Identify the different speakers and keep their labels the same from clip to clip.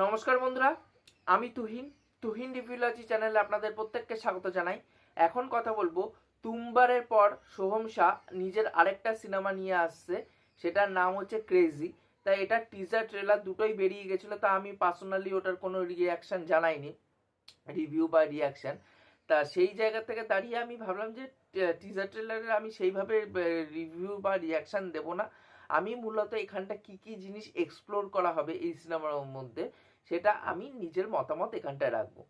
Speaker 1: নমস্কার বন্ধুরা, আমি তুহিন রিভিউলজি চ্যানেলে আপনাদের প্রত্যেককে স্বাগত জানাই। এখন কথা বলবো তুমবারের পর সোহম শাহ নিজের আরেকটা সিনেমা নিয়ে আসছে, সেটার নাম হচ্ছে ক্রেজি। তাই এটা টিজার ট্রেলার দুটোই বেরিয়ে গেছিলো, তা আমি পার্সোনালি ওটার কোনো রিয়াকশান জানাইনি, রিভিউ বা রিয়াকশান। তা সেই জায়গা থেকে দাঁড়িয়ে আমি ভাবলাম যে টিজার ট্রেলারের আমি সেইভাবে রিভিউ বা রিয়াকশান দেবো না। আমি মূলত এখানটা কি কি জিনিস এক্সপ্লোর করা হবে এই সিনেমার মধ্যে, সেটা আমি নিজের মতামত এখানটায় রাখবো।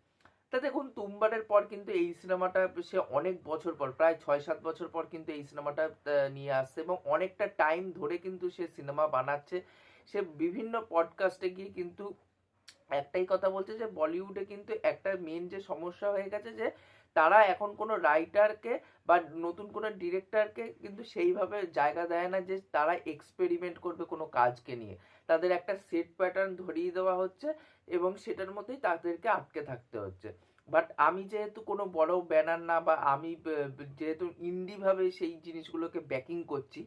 Speaker 1: তা দেখুন, তুমবারের পর কিন্তু এই সিনেমাটা সে অনেক বছর পর, প্রায় 6-7 বছর পর কিন্তু এই সিনেমাটা নিয়ে আসছে, এবং অনেকটা টাইম ধরে কিন্তু সে সিনেমা বানাচ্ছে। সে বিভিন্ন পডকাস্টে গিয়ে কিন্তু একটাই কথা বলছে যে বলিউডে কিন্তু একটা মেন যে সমস্যা হয়ে গেছে যে তারা এখন কোনো রাইটারকে বা নতুন কোনো ডিরেক্টরকে কিন্তু সেইভাবে জায়গা দেয় না যে তারা এক্সপেরিমেন্ট করবে কোনো কাজকে নিয়ে। তাদের একটা সেট প্যাটার্ন ধরিয়ে দেওয়া হচ্ছে এবং সেটার মধ্যেই তাদেরকে আটকে থাকতে হচ্ছে। বাট আমি যেহেতু কোনো বড় ব্যানার না, বা আমি যেহেতু ইন্ডিভাবে সেই জিনিসগুলোকে ব্যাকিং করছি,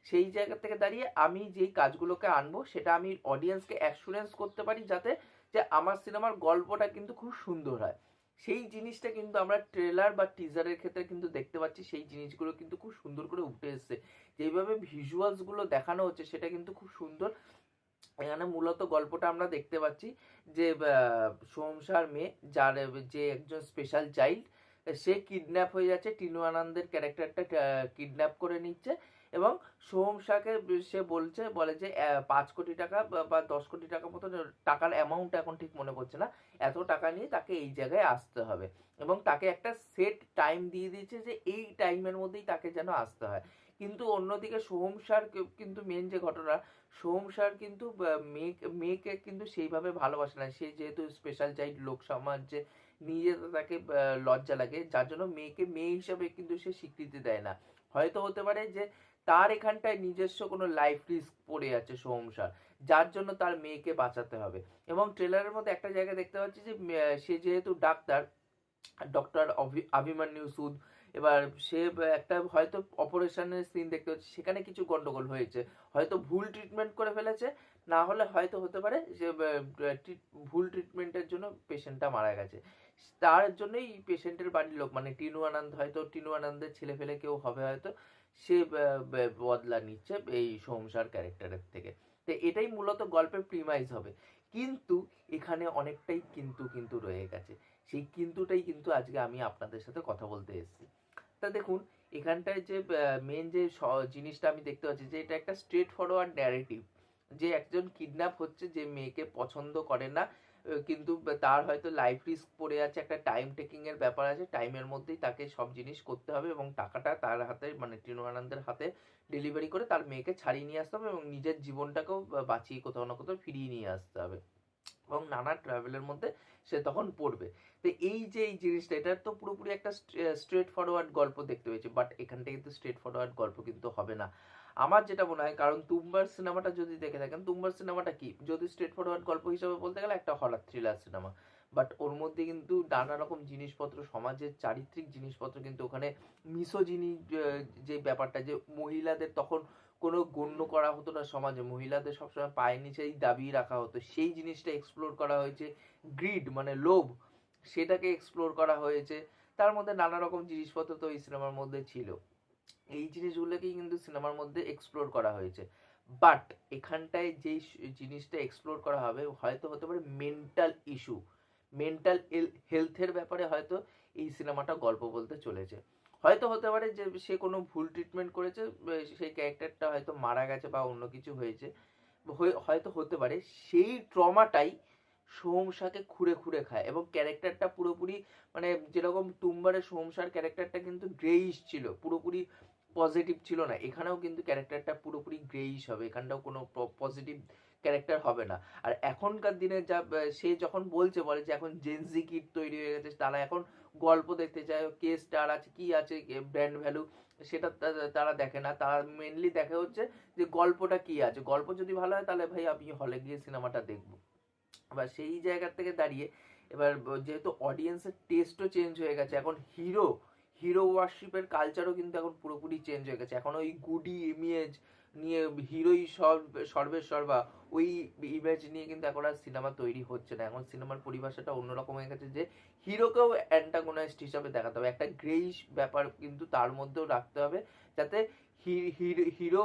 Speaker 1: সেই জায়গা থেকে দাঁড়িয়ে আমি যেই কাজগুলোকে আনবো সেটা আমি অডিয়েন্সকে অ্যাসুরেন্স করতে পারি যাতে যে আমার সিনেমার গল্পটা কিন্তু খুব সুন্দর হয়। সেই জিনিসটা কিন্তু আমরা ট্রেলার বা টিজারের ক্ষেত্রে কিন্তু দেখতে পাচ্ছি, সেই জিনিসগুলো কিন্তু খুব সুন্দর করে উঠে এসছে। যেইভাবে ভিজুয়ালসগুলো দেখানো হচ্ছে সেটা কিন্তু খুব সুন্দর। এখানে মূলত গল্পটা আমরা দেখতে পাচ্ছি যে সোহমশার মেয়ে, যার যে একজন স্পেশাল চাইল্ড, সে কিডন্যাপ হয়ে যাচ্ছে, টিনু আনন্দের ক্যারেক্টারটা কিডন্যাপ করে নিচ্ছে, এবং সোহম শাহকে সে বলে যে 5 কোটি টাকা বা 10 কোটি টাকা মতো টাকার অ্যামাউন্ট এখন ঠিক মনে পড়ছে না, এত টাকা নিয়ে তাকে এই জায়গায় আসতে হবে, এবং তাকে একটা সেট টাইম দিয়ে দিয়েছে যে এই টাইমের মধ্যেই তাকে যেন আসতে হয়। কিন্তু অন্যদিকে সোহম শাহর কিন্তু মেন যে ঘটনা, সোহম শাহর কিন্তু মেয়েকে কিন্তু সেইভাবে ভালোবাসে না। সে যেহেতু স্পেশাল চাইল্ড, লোক সমাজে নিয়ে যেতে তাকে লজ্জা লাগে, যার জন্য মেয়েকে মেয়ে হিসাবে কিন্তু সে স্বীকৃতি দেয় না। হয়তো হতে পারে যে তার এখানটায় নিজস্ব কোনো লাইফ রিস্ক পড়ে আছে সোহম শাহর, যার জন্য তার মেয়েকে বাঁচাতে হবে। এবং ট্রেলারের মধ্যে একটা জায়গা দেখতে পাচ্ছি যে সে যেহেতু ডাক্তার, ডক্টর অভিমন্যু সুদ, এবার সে একটা হয়তো অপারেশনের সিন দেখতে পাচ্ছে, সেখানে কিছু গন্ডগোল হয়েছে, হয়তো ভুল ট্রিটমেন্ট করে ফেলেছে, না হলে হয়তো হতে পারে যে ভুল ট্রিটমেন্টের জন্য পেশেন্টটা মারা গেছে। তার জন্যই পেশেন্টের বাড়ির লোক, মানে টিনু আনন্দ, হয়তো টিনু আনন্দের ছেলে ফেলে কেউ হবে হয়তো, সে বদলা নিচ্ছে এই সংসার ক্যারেক্টারের থেকে। তো এটাই মূলত গল্পের প্রিমাইজ হবে। কিন্তু এখানে অনেকটাই কিন্তু কিন্তু রয়ে গেছে, সেই কিন্তুটাই কিন্তু আজকে আমি আপনাদের সাথে কথা বলতে এসেছি। তা দেখুন, এখানটায় যে মেন যে জিনিসটা আমি দেখতে পাচ্ছি যে এটা একটা স্ট্রেট ফরওয়ার্ড ন্যারেটিভ, যে একজন কিডন্যাপ হচ্ছে, যে মেয়েকে পছন্দ করে না, কিন্তু তার হয়তো লাইফ রিস্ক পড়ে আছে, একটা টাইম টেকিং এর ব্যাপার আছে, টাইমের মধ্যেই তাকে সব জিনিস করতে হবে এবং টাকাটা তার হাতে, মানে টিনু আনন্দের হাতে ডেলিভারি করে তার মেয়েকে ছাড়িয়ে নিয়ে আসতে হবে এবং নিজের জীবনটাকেও বাঁচিয়ে কোথাও না কোথাও ফিরিয়ে নিয়ে আসতে হবে, এবং নানা ট্রাভেলের মধ্যে সে তখন পড়বে। তো এই যে এই জিনিসটা, এটা তো পুরোপুরি একটা স্ট্রেট ফরওয়ার্ড গল্প দেখতে পেয়েছি, বাট এখানটা কিন্তু স্ট্রেট ফরওয়ার্ড গল্প কিন্তু হবে না আমার যেটা মনে হয়। কারণ তুম্বার সিনেমাটা যদি দেখে থাকেন, তুম্বার সিনেমাটা কি, যদি স্ট্রেট ফরওয়ার্ড গল্প হিসেবে বলতে গেলে একটা হলার থ্রিলার সিনেমা, বাট ওর মধ্যে কিন্তু নানা রকম জিনিসপত্র, সমাজের চারিত্রিক জিনিসপত্র কিন্তু ওখানে, মিসোজিনি যে ব্যাপারটা, যে মহিলাদের তখন কোনো গণ্য করা হতো না সমাজে, মহিলাদের সবসময় পায়ের নিচেই দাবি রাখা হতো, সেই জিনিসটা এক্সপ্লোর করা হয়েছে। গ্রিড মানে লোভ, সেটাকে এক্সপ্লোর করা হয়েছে। তার মধ্যে নানা রকম জিনিসপত্র তো এই সিনেমার মধ্যে ছিল, এই জিনিসগুলোকেই কিন্তু সিনেমার মধ্যে এক্সপ্লোর করা হয়েছে। বাট এখানটায় যেই জিনিসটা এক্সপ্লোর করা হবে হয়তো হতে পারে মেন্টাল ইস্যু, মেন্টাল হেলথের ব্যাপারে হয়তো এই সিনেমাটা গল্প বলতে চলেছে। হয়তো হতে পারে যে সে কোনো ভুল ট্রিটমেন্ট করেছে, সেই ক্যারেক্টারটা হয়তো মারা গেছে বা অন্য কিছু হয়েছে, হয়তো হতে পারে সেই ট্রমাটাই সোহমশাকে খুঁড়ে খুঁড়ে খায়, এবং ক্যারেক্টারটা পুরোপুরি, মানে যেরকম তুম্বারের সোহমশার ক্যারেক্টারটা কিন্তু গ্রেইশ ছিল, পুরোপুরি পজিটিভ ছিল না, এখানেও কিন্তু ক্যারেক্টারটা পুরোপুরি গ্রেইশ হবে, এখানটাও কোনো পজিটিভ ক্যারেক্টার হবে না। আর এখনকার দিনে যা সে যখন বলে যে এখন জেনজি কিড তৈরি হয়ে গেছে, তারা এখন গল্প দেখতে চায়, কে স্টার আছে, কি আছে, ব্র্যান্ড ভ্যালু, সেটা তারা দেখে না, তারা মেনলি দেখে হচ্ছে যে গল্পটা কি আছে, গল্প যদি ভালো হয় তাহলে ভাই আমি হলে গিয়ে সিনেমাটা দেখবো। এবার সেই জায়গা থেকে দাঁড়িয়ে, এবার যেহেতু অডিয়েন্সের টেস্টও চেঞ্জ হয়ে গেছে, এখন হিরো ওয়ার্শিপের কালচারও কিন্তু এখন পুরোপুরি চেঞ্জ হয়ে গেছে, এখন ওই গুডি ইমেজ নিয়ে হিরোই সর্বেসর্বা ওই ইমেজ নিয়ে কিন্তু এখন আর সিনেমা তৈরি হচ্ছে না। এখন সিনেমার পরিভাষাটা অন্যরকম হয়ে গেছে, যে হিরোকেও অ্যান্টাগোনাইস্ট হিসাবে দেখাতে হবে, একটা গ্রেইশ ব্যাপার কিন্তু তার মধ্যেও রাখতে হবে, যাতে হিরো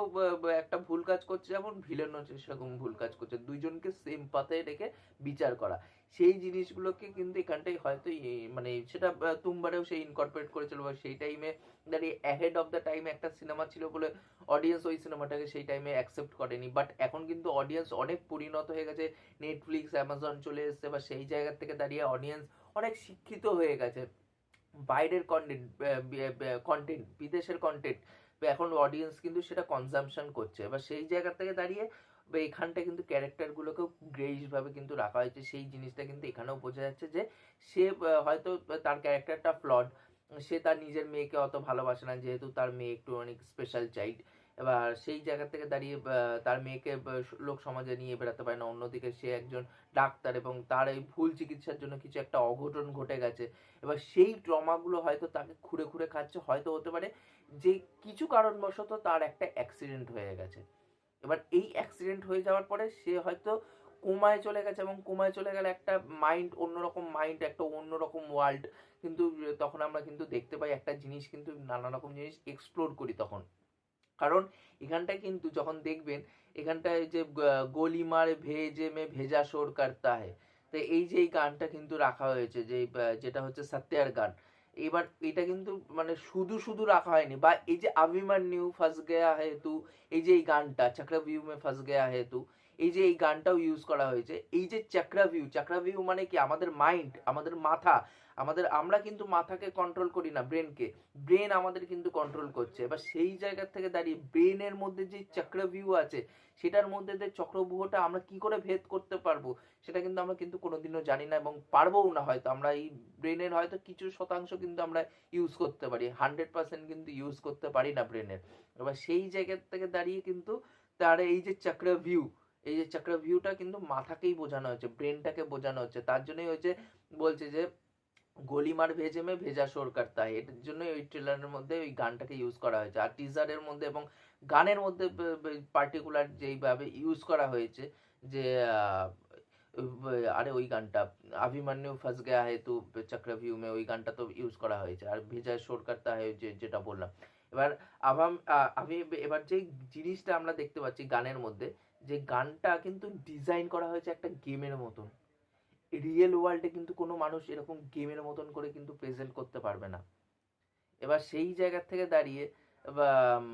Speaker 1: একটা ভুল কাজ করছে যেমন ভিলেনও সেরকম ভুল কাজ করছে, দুইজনকে সেম পাতায় রেখে বিচার করা। সেই জিনিসগুলোকে কিন্তু এখানটাই হয়তো মানে সেটা তুমবারেও সেই ইনকর্পোরেট করেছিল, বা সেই টাইমে দাঁড়িয়ে অ্যাহেড অফ দ্য টাইম একটা সিনেমা ছিল বলে অডিয়েন্স ওই সিনেমাটাকে সেই টাইমে অ্যাকসেপ্ট করেনি। বাট এখন কিন্তু অডিয়েন্স অনেক পরিণত হয়ে গেছে, নেটফ্লিক্স অ্যামাজন চলে এসছে, বা সেই জায়গা থেকে দাঁড়িয়ে অডিয়েন্স অনেক শিক্ষিত হয়ে গেছে। বাইরের কন্টেন্ট বিদেশের কন্টেন্ট এখন অডিয়েন্স কিন্তু সেটা কনজামশন করছে, এবার সেই জায়গা থেকে দাঁড়িয়ে এখানটা কিন্তু ক্যারেক্টারগুলোকেও গ্রেইশ ভাবে কিন্তু রাখা হয়েছে। সেই জিনিসটা কিন্তু এখানেও বোঝা যাচ্ছে যে সে হয়তো তার ক্যারেক্টারটা ফ্লড, সে তার নিজের মেয়েকে অত ভালোবাসে না, যেহেতু তার মেয়ে একটু অনেক স্পেশাল চাইল্ড। এবার সেই জায়গা থেকে দাঁড়িয়ে তার মেয়েকে লোক সমাজে নিয়ে বেড়াতে পারে না, অন্যদিকে সে একজন ডাক্তার এবং তার এই ভুল চিকিৎসার জন্য কিছু একটা অঘটন ঘটে গেছে। এবার সেই ট্রমাগুলো হয়তো তাকে খুঁড়ে খুঁড়ে খাচ্ছে, হয়তো হতে পারে যে কিছু কারণবশত তার একটা অ্যাক্সিডেন্ট হয়ে গেছে। এবার এই অ্যাক্সিডেন্ট হয়ে যাওয়ার পরে সে হয়তো কোমায় চলে গেছে, এবং কোমায় চলে গেলে একটা মাইন্ড অন্যরকম, মাইন্ড একটা অন্যরকম ওয়ার্ল্ড কিন্তু তখন আমরা কিন্তু দেখতে পাই একটা জিনিস, কিন্তু নানা রকম জিনিস এক্সপ্লোর করি তখন। কারণ এখানটায় কিন্তু যখন দেখবেন এখানটায় যে গলিমার ভেজে মে ভেজা শোর করতা है, তো এই যে এই গানটা কিন্তু রাখা হয়েছে, যে যেটা হচ্ছে সত্যার গান। এবার এটা কিন্তু মানে শুধু শুধু রাখা হয়নি, বা এই যে अभिमन्यु फंस गया है तू, এই যে এই গানটা চক্রভিউ মে फंस गया है तू, এই যে এই গানটাও ইউজ করা হয়েছে। এই যে চক্রভিউ মানে কি, আমাদের মাইন্ড, আমাদের মাথা, আমরা কিন্তু মাথাকে কন্ট্রোল করি না, ব্রেনকে, ব্রেন আমাদের কিন্তু কন্ট্রোল করছে। এবার সেই জায়গা থেকে দাঁড়িয়ে ব্রেনের মধ্যে যে চক্রভিউ আছে, সেটার মধ্যে যে চক্রব্যূহটা আমরা কি করে ভেদ করতে পারবো, সেটা কিন্তু আমরা কিন্তু কোনোদিনও জানি না, এবং পারবোও না। হয়তো আমরা এই ব্রেনের হয়তো কিছু শতাংশ কিন্তু আমরা ইউজ করতে পারি, 100% কিন্তু ইউজ করতে পারি না ব্রেনের। এবার সেই জায়গা থেকে দাঁড়িয়ে কিন্তু তার এই যে চক্রভিউ, এই যে চক্রভিউটা কিন্তু মাথাকেই বোঝানো হচ্ছে, ব্রেনটাকে বোঝানো হচ্ছে। তার জন্যই হচ্ছে বলছে যে গলিমার ভেজে মে ভেজা শোর করতা है, এটার জন্য ওই ট্রেলারের মধ্যে ওই গানটাকে ইউজ করা হয়েছে। আর টিজারের মধ্যে এবং গানের মধ্যে পার্টিকুলার যেইভাবে ইউজ করা হয়েছে, যে আরে ওই গানটা अभिमन्यु फंस गया है तू चक्रव्यूह में, ওই গানটা তো ইউজ করা হয়েছে। আর ভেজা শোর করতা है যেটা বললাম। এবার আমি এবার যে জিনিসটা আমরা দেখতে পাচ্ছি গানের মধ্যে, যে গানটা কিন্তু ডিজাইন করা হয়েছে একটা গেমের মতন। রিয়েল ওয়ার্ল্ডে কিন্তু কোনো মানুষ এরকম গেমের মতন করে কিন্তু প্রেজেন্ট করতে পারবে না। এবার সেই জায়গা থেকে দাঁড়িয়ে বা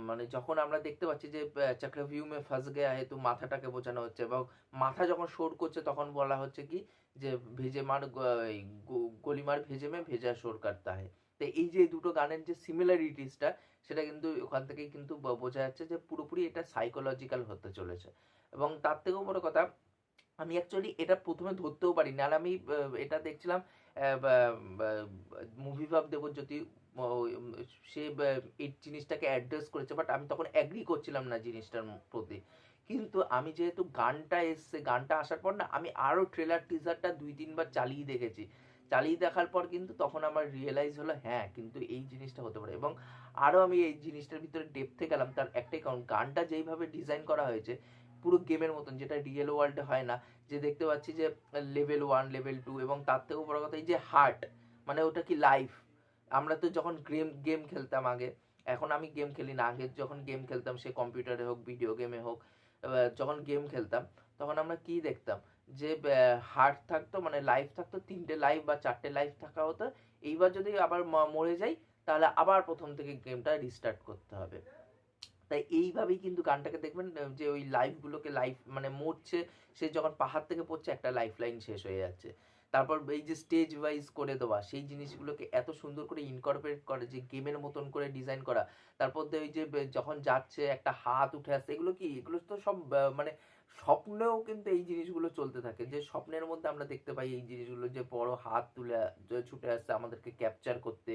Speaker 1: মানে যখন আমরা দেখতে পাচ্ছি যে চক্রভিউ মে ফাঁস গেয়া হেতু মাথাটাকে বোঝানো হচ্ছে, এবং মাথা যখন শোর করছে তখন বলা হচ্ছে কি যে ভেজে মার গলিমার ভেজে মে ভেজা শোর করতা है। তো এই যে দুটো গানের যে সিমিলারিটিসটা, সেটা কিন্তু ওখান থেকেই কিন্তু বোঝা যাচ্ছে যে পুরোপুরি এটা সাইকোলজিক্যাল হতে চলেছে। এবং তার থেকেও বড় কথা, আমি অ্যাকচুয়ালি এটা প্রথমে ধরতেও পারিনি। আর আমি এটা দেখছিলাম মুভি ভাব দেবজ্যোতি, সে এই জিনিসটাকে অ্যাড্রেস করেছে, বাট আমি তখন অ্যাগ্রি করছিলাম না জিনিসটার প্রতি। কিন্তু আমি যেহেতু গানটা এসছে, গানটা আসার পর না আমি আরও ট্রেলার টিজারটা 2-3 বার চালিয়ে দেখেছি। চালিয়ে দেখার পর কিন্তু তখন আমার রিয়েলাইজ হলো হ্যাঁ কিন্তু এই জিনিসটা হতে পারে। এবং আরও আমি এই জিনিসটার ভিতরে ডেপথে গেলাম, তার একটাই কারণ গানটা যেইভাবে ডিজাইন করা হয়েছে পুরো গেমের মতন, যেটা রিয়েল ওয়ার্ল্ডে হয় না। যে দেখতে পাচ্ছি যে লেভেল 1 লেভেল 2, এবং তার থেকেও বড় কথা এই যে হার্ট, মানে ওটা কি লাইফ। আমরা তো যখন গেম খেলতাম আগে, এখন আমি গেম খেলি না, আগে যখন গেম খেলতাম সে কম্পিউটারে হোক ভিডিও গেমে হোক, যখন গেম খেলতাম তখন আমরা কি দেখতাম যে হার্ট থাকতো, মানে লাইফ থাকতো 3টে লাইফ বা 4টে লাইফ থাকা হতো। এইবার যদি আবার মরে যাই তাহলে আবার প্রথম থেকে গেমটা রিস্টার্ট করতে হবে। তাই এইভাবেই কিন্তু গানটাকে দেখবেন যে ওই লাইফগুলোকে লাইফ মানে মরছে, সে যখন পাহাড় থেকে পড়ছে একটা লাইফ লাইন শেষ হয়ে যাচ্ছে। তারপর এই যে স্টেজ ওয়াইজ করে দেওয়া সেই জিনিসগুলোকে এত সুন্দর করে ইনকর্পোরেট করে, যে গেমের মতন করে ডিজাইন করা। তারপর ওই যে যখন যাচ্ছে একটা হাত উঠে আসছে, এগুলো কি, এগুলো তো সব মানে স্বপ্নেও কিন্তু এই জিনিসগুলো চলতে থাকে, যে স্বপ্নের মধ্যে আমরা দেখতে পাই এই জিনিসগুলো, যে বড় হাত তুলে ছুটে আসছে আমাদেরকে ক্যাপচার করতে,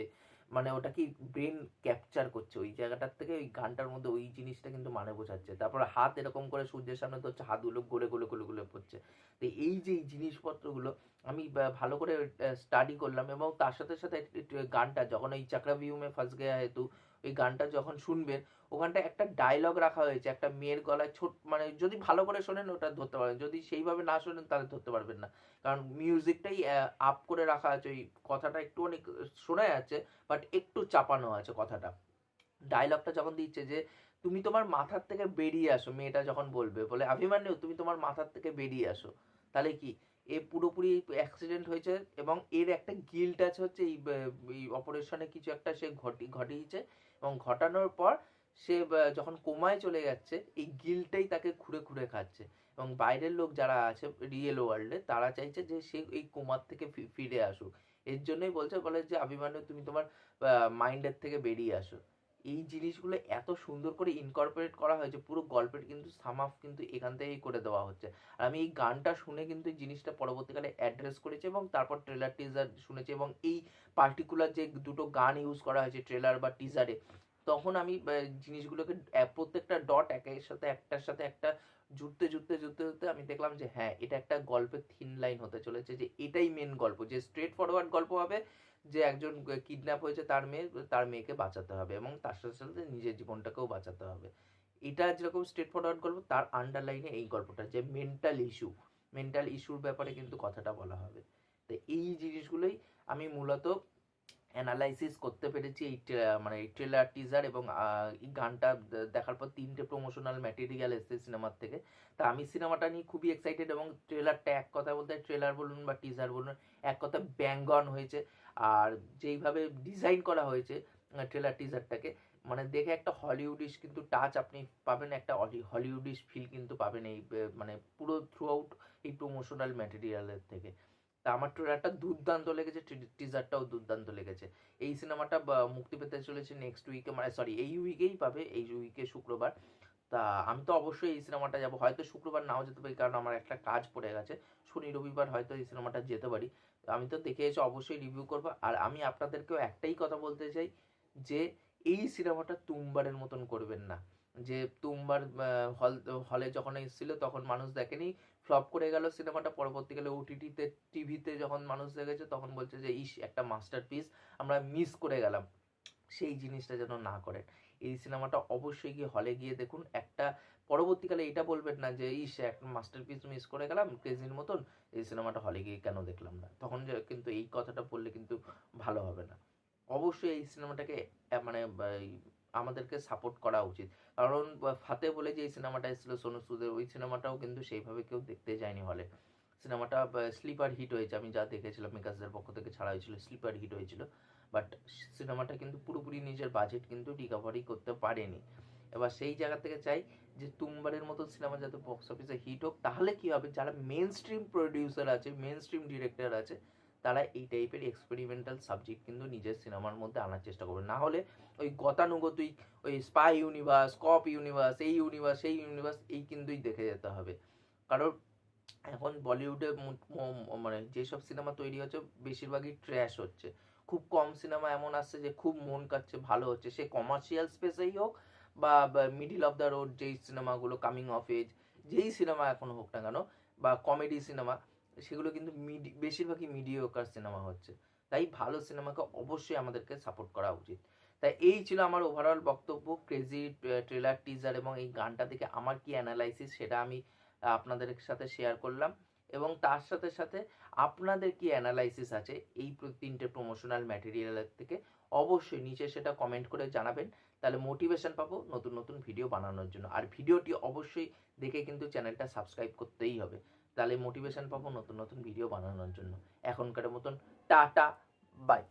Speaker 1: মানে ওটা কি ব্রেন ক্যাপচার করছে ওই জায়গাটার থেকে, ওই গানটার মধ্যে ওই জিনিসটা কিন্তু মানে বোঝাচ্ছে। তারপর হাত এরকম করে সূর্যের সামনে ধরছে, হাতগুলো গলে গলে গলে গলে পড়ছে। তো এই যে এই জিনিসপত্রগুলো আমি ভালো করে স্টাডি করলাম, এবং তার সাথে সাথে গানটা যখন ওই চক্রভিউ মে ফাঁস গয়া হেতু ওই গানটা যখন শুনবেন ওখানটা একটা ডায়লগ রাখা হয়েছে একটা মেয়ের গলায় ছোট, মানে যদি ভালো করে শোনেন ওটা ধরতে পারবেন, যদি সেইভাবে না শোনেন তাহলে ধরতে পারবেন না, কারণ মিউজিকটাই আপ করে রাখা আছে, ওই কথাটা একটু অনেক শোনা যাচ্ছে বাট একটু চাপানো আছে কথাটা। ডায়লগটা যখন দিচ্ছে যে তুমি তোমার মাথার থেকে বেরিয়ে আসো, মেয়েটা যখন বলবে, বলে অভিমন্যু তুমি তোমার মাথার থেকে বেরিয়ে আসো, তাহলে কি এ পুরোপুরি অ্যাক্সিডেন্ট হয়েছে এবং এর একটা গিল্ট আছে হচ্ছে এই অপারেশনে কিছু একটা সে ঘটিয়েছে এবং ঘটানোর পর সে যখন কোমায় চলে যাচ্ছে এই গিল্টটাই তাকে খুঁড়ে খুঁড়ে খাচ্ছে এবং বাইরের লোক যারা আছে রিয়েল ওয়ার্ল্ডে তারা চাইছে যে সে এই কোমার থেকে ফিরে আসুক। এর জন্যই বলে যে অভিমন্যু তুমি তোমার মাইন্ডের থেকে বেরিয়ে আসো। এই জিনিসগুলো এত সুন্দর করে ইনকর্পোরেট করা হয়েছে, পুরো গল্পের কিন্তু সাম আপ কিন্তু এখান থেকেই করে দেওয়া হচ্ছে। আর আমি এই গানটা শুনে কিন্তু এই জিনিসটা পরবর্তীকালে অ্যাড্রেস করেছি এবং তারপর ট্রেলার টিজার শুনেছি এবং এই পার্টিকুলার যে দুটো গান ইউজ করা হয়েছে ট্রেলার বা টিজারে, তখন আমি জিনিসগুলোকে প্রত্যেকটা ডট একের সাথে একটার সাথে একটা জুড়তে জুড়তে জুড়তে জুড়তে আমি দেখলাম যে হ্যাঁ এটা একটা গল্পের থিন লাইন হতে চলেছে, যে এটাই মেন গল্প, যে স্ট্রেট ফরওয়ার্ড গল্প হবে যে একজন কিডন্যাপ হয়েছে তার মেয়েকে বাঁচাতে হবে এবং তার সাথে সাথে নিজের জীবনটাকেও বাঁচাতে হবে। এটা যেরকম স্ট্রেট ফরওয়ার্ড গল্প, তার আন্ডারলাইনে এই গল্পটা যে মেন্টাল ইস্যুর ব্যাপারে কিন্তু কথাটা বলা হবে। তো এই জিনিসগুলোই আমি মূলত অ্যানালাইসিস করতে পেরেছি এই মানে এই ট্রেলার টিজার এবং এই গানটা দেখার পর 3টে প্রমোশনাল ম্যাটেরিয়াল এসেছে সিনেমার থেকে। তা আমি সিনেমাটা নিয়ে খুবই এক্সাইটেড এবং ট্রেলারটা এক কথা বলতে ট্রেলার বলুন বা টিজার বলুন এক কথা ব্যাং অন হয়েছে। আর যেইভাবে ডিজাইন করা হয়েছে ট্রেলার টিজারটাকে, মানে দেখে একটা হলিউডিশ কিন্তু টাচ আপনি পাবেন, একটা হলিউডিশ ফিল কিন্তু পাবেন এই মানে পুরো থ্রু আউট এই প্রমোশনাল ম্যাটেরিয়ালের থেকে। তা আমার ট্রেলারটা দুর্দান্ত লেগেছে, টিজারটাও দুর্দান্ত লেগেছে। এই সিনেমাটা মুক্তি পেতে চলেছে নেক্সট উইকে, মানে সরি এই উইকেই পাবে, এই উইকে শুক্রবার। তা আমি তো অবশ্যই এই সিনেমাটা যাবো, হয়তো শুক্রবার নাও যেতে পারি কারণ আমার একটা কাজ পড়ে গেছে, শনি রবিবার হয়তো এই সিনেমাটা যেতে পারি। আমি তো দেখে এসে অবশ্যই রিভিউ করবো। আর আমি আপনাদেরকেও একটাই কথা বলতে চাই যে এই সিনেমাটা তুমবারের মতন করবেন না, যে তুমবার হলে যখন এসেছিল তখন মানুষ দেখেনি, ফ্লপ করে গেল সিনেমাটা, পরবর্তীকালে ওটিটিতে টিভিতে যখন মানুষ দেখেছে তখন বলছে যে ইস একটা মাস্টারপিস আমরা মিস করে গেলাম। সেই জিনিসটা যেন না করেন, এই সিনেমাটা অবশ্যই গিয়ে হলে গিয়ে দেখুন। একটা পরবর্তীকালে এটা বলবেন না যে ইস একটা মাস্টারপিস মিস করে গেলাম ক্রেজির মতন, এই সিনেমাটা হলে গিয়ে কেন দেখলাম না, তখন যে কিন্তু এই কথাটা বললে কিন্তু ভালো হবে না। অবশ্যই এই সিনেমাটাকে মানে আমাদেরকে সাপোর্ট করা উচিত, কারণ ফাতে বলে যে এই সিনেমাটা এসেছিল সোনু সুদের, ওই সিনেমাটাও কিন্তু সেইভাবে কেউ দেখতে যায়নি হলে। সিনেমাটা স্লিপার হিট হয়েছে, আমি যা দেখেছিলাম মেকার্সদের পক্ষ থেকে ছাড়া হয়েছিল, স্লিপার হিট হয়েছিল, বাট সিনেমাটা কিন্তু পুরোপুরি নিজের বাজেট কিন্তু রিকভারি করতে পারেনি। এবার সেই জায়গা থেকে চাই যে তুমবারের মতো সিনেমা যাতে বক্স অফিসে হিট হোক, তাহলে কি হবে যারা মেন স্ট্রিম প্রডিউসার আছে মেন স্ট্রিম ডিরেক্টর আছে তারা এই টাইপের এক্সপেরিমেন্টাল সাবজেক্ট কিন্তু নিজের সিনেমার মধ্যে আনার চেষ্টা করবে, না হলে ওই গতানুগতিক ওই স্পাই ইউনিভার্স, কপ ইউনিভার্স, এই ইউনিভার্স সেই ইউনিভার্স এই কিন্তুই দেখে যেতে হবে। কারণ এখন বলিউডে মানে যেসব সিনেমা তৈরি হচ্ছে বেশিরভাগই ট্র্যাশ হচ্ছে, খুব কম সিনেমা এমন আসছে যে খুব মন কাচ্ছে ভালো হচ্ছে, সে কমার্শিয়াল স্পেসেই হোক বা মিডিল অফ দ্য রোড যেই সিনেমাগুলো, কামিং অফ এজ যেই সিনেমা এখন হোক না কেন, বা কমেডি সিনেমা, সেগুলো কিন্তু বেশিরভাগই মিডিওকার সিনেমা হচ্ছে। তাই ভালো সিনেমাকে অবশ্যই আমাদেরকে সাপোর্ট করা উচিত। তাই এই ছিল আমার ওভারঅল বক্তব্য ক্রেজি ট্রেলার টিজার এবং এই গানটা দেখে আমার কি অ্যানালাইসিস সেটা আমি আপনাদের সাথে শেয়ার করলাম। এবং তার সাথে সাথে আপনাদের কি অ্যানালাইসিস আছে এই 3টে প্রমোশনাল ম্যাটেরিয়ালের থেকে অবশ্যই নিচে সেটা কমেন্ট করে জানাবেন, তাহলে মোটিভেশন পাবো নতুন নতুন ভিডিও বানানোর জন্য। আর ভিডিওটি অবশ্যই দেখে কিন্তু চ্যানেলটা সাবস্ক্রাইব করতেই হবে, তাহলে মোটিভেশন পাবো নতুন নতুন ভিডিও বানানোর জন্য। এখনকার মতন টাটা, বাই।